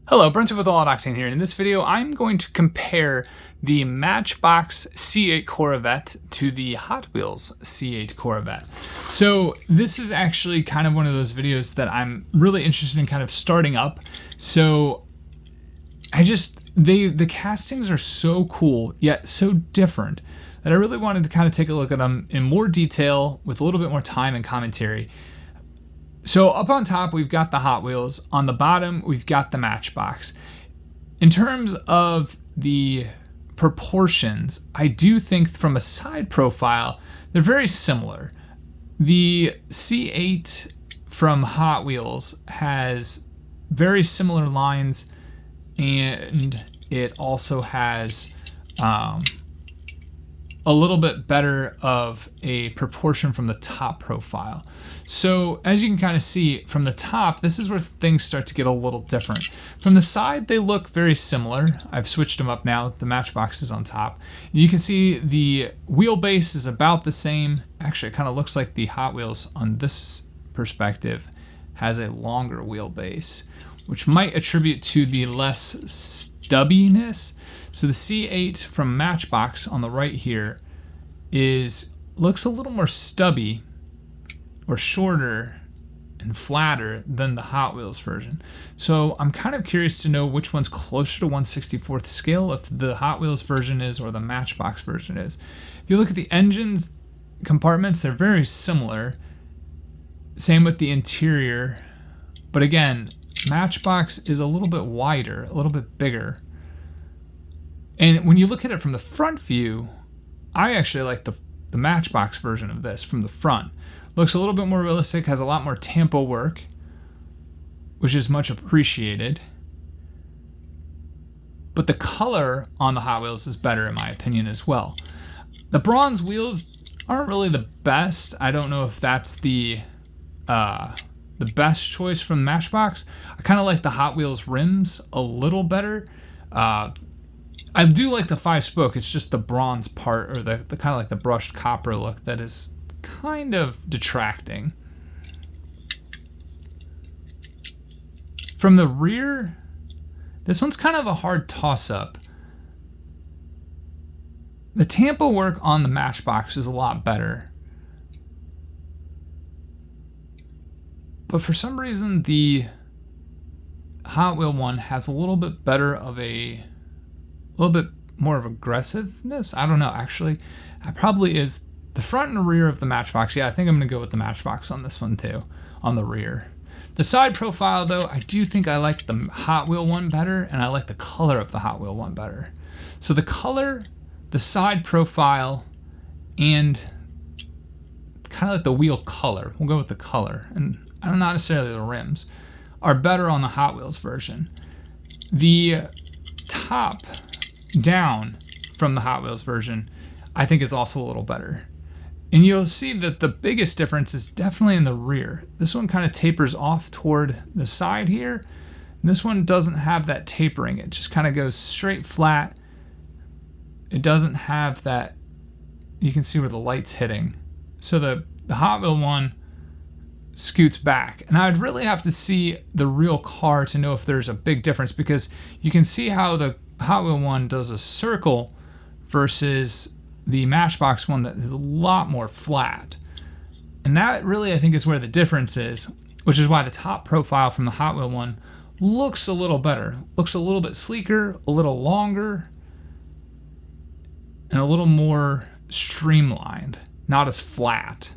Hello, Brent with All Octane here. In this video, I'm going to compare the Matchbox C8 Corvette to the Hot Wheels C8 Corvette. So this is actually kind of one of those videos that I'm really interested in kind of starting up. So the castings are so cool, yet so different, that I really wanted to kind of take a look at them in more detail with a little bit more time and commentary. So up on top, we've got the Hot Wheels. On the bottom, we've got the Matchbox. In terms of the proportions, I do think from a side profile, they're very similar. The C8 from Hot Wheels has very similar lines, and it also has a little bit better of a proportion from the top profile. So as you can kind of see from the top, this is where things start to get a little different. From the side, they look very similar. I've switched them up now. The Matchbox is on top. You can see the wheelbase is about the same. Actually, it kind of looks like the Hot Wheels on this perspective has a longer wheelbase, which might attribute to the less stubbiness. So the C8 from Matchbox on the right here looks a little more stubby or shorter and flatter than the Hot Wheels version. So I'm kind of curious to know which one's closer to 1/64th scale, if the Hot Wheels version is or the Matchbox version is. If you look at the engines compartments, they're very similar. Same with the interior. But again, Matchbox is a little bit wider, a little bit bigger. And when you look at it from the front view, I actually like the Matchbox version of this from the front. Looks a little bit more realistic, has a lot more tampo work, which is much appreciated. But the color on the Hot Wheels is better in my opinion as well. The bronze wheels aren't really the best. I don't know if that's the best choice from Matchbox. I kind of like the Hot Wheels rims a little better. I do like the 5-spoke. It's just the bronze part, or the kind of like the brushed copper look, that is kind of detracting. From the rear, this one's kind of a hard toss-up. The tampo work on the Matchbox is a lot better. But for some reason, the Hot Wheel one has a little bit better of a little bit more of aggressiveness. I don't know, actually. It probably is the front and the rear of the Matchbox. Yeah, I think I'm going to go with the Matchbox on this one too, on the rear. The side profile, though, I do think I like the Hot Wheel one better, and I like the color of the Hot Wheel one better. So the color, the side profile, and kind of like the wheel color, we'll go with the color, and not necessarily the rims, are better on the Hot Wheels version. The top down from the Hot Wheels version, I think, is also a little better. And you'll see that the biggest difference is definitely in the rear. This one kind of tapers off toward the side here, and this one doesn't have that tapering. It just kind of goes straight flat. It doesn't have that, you can see where the light's hitting. So the Hot Wheel one scoots back, and I'd really have to see the real car to know if there's a big difference, because you can see how the Hot Wheel one does a circle versus the Matchbox one that is a lot more flat. And that really, I think, is where the difference is, which is why the top profile from the Hot Wheel one looks a little better. Looks a little bit sleeker, a little longer, and a little more streamlined, not as flat.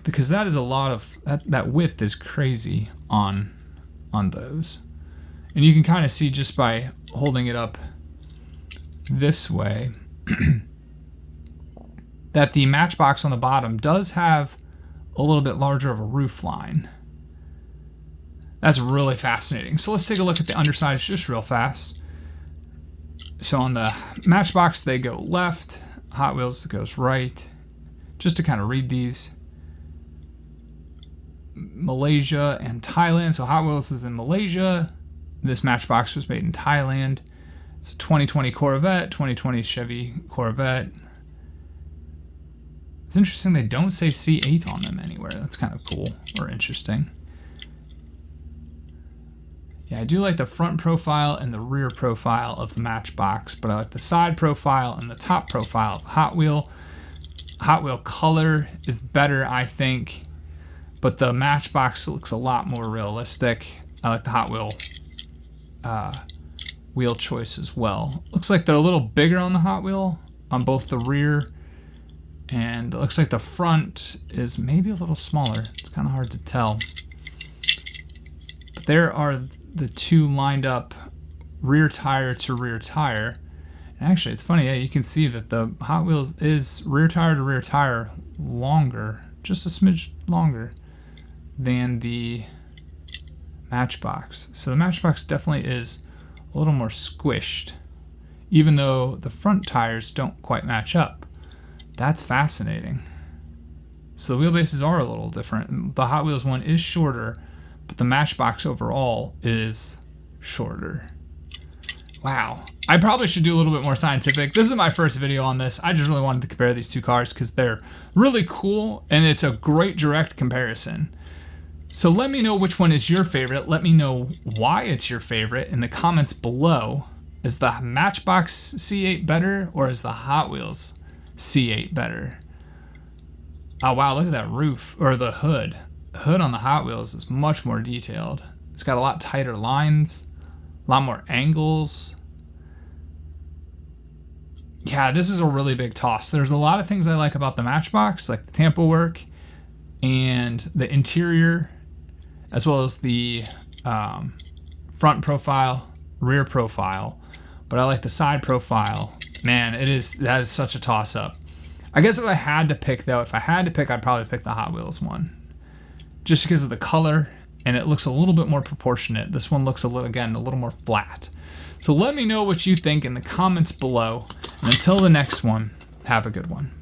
Because that is a lot of, that width is crazy on those. And you can kind of see just by holding it up this way that the Matchbox on the bottom does have a little bit larger of a roof line. That's really fascinating. So let's take a look at the undersides just real fast. So on the Matchbox, they go left. Hot Wheels goes right. Just to kind of read these. Malaysia and Thailand. So Hot Wheels is in Malaysia. This Matchbox was made in Thailand. It's a 2020 Corvette, 2020 Chevy Corvette. It's interesting they don't say C8 on them anywhere. That's kind of cool or interesting. Yeah, I do like the front profile and the rear profile of the Matchbox, but I like the side profile and the top profile of the Hot Wheel. Hot Wheel color is better, I think, but the Matchbox looks a lot more realistic. I like the Hot Wheel wheel choice as well. Looks like they're a little bigger on the Hot Wheel on both the rear, and it looks like the front is maybe a little smaller. It's kind of hard to tell. But there are the two lined up rear tire to rear tire. And actually, it's funny, yeah, you can see that the Hot Wheels is rear tire to rear tire longer, just a smidge longer than the Matchbox. So the Matchbox definitely is a little more squished, even though the front tires don't quite match up. That's fascinating. So the wheelbases are a little different. The Hot Wheels one is shorter, but the Matchbox overall is shorter. Wow. I probably should do a little bit more scientific. This is my first video on this. I just really wanted to compare these two cars because they're really cool and it's a great direct comparison. So let me know which one is your favorite. Let me know why it's your favorite in the comments below. Is the Matchbox C8 better or is the Hot Wheels C8 better? Oh wow, look at that roof, or the hood. The hood on the Hot Wheels is much more detailed. It's got a lot tighter lines, a lot more angles. Yeah, this is a really big toss. There's a lot of things I like about the Matchbox, like the tampo work and the interior, as well as the front profile, rear profile. But I like the side profile. Man, that is such a toss-up. I guess if I had to pick, though, I'd probably pick the Hot Wheels one. Just because of the color, and it looks a little bit more proportionate. This one looks a little more flat. So let me know what you think in the comments below. And until the next one, have a good one.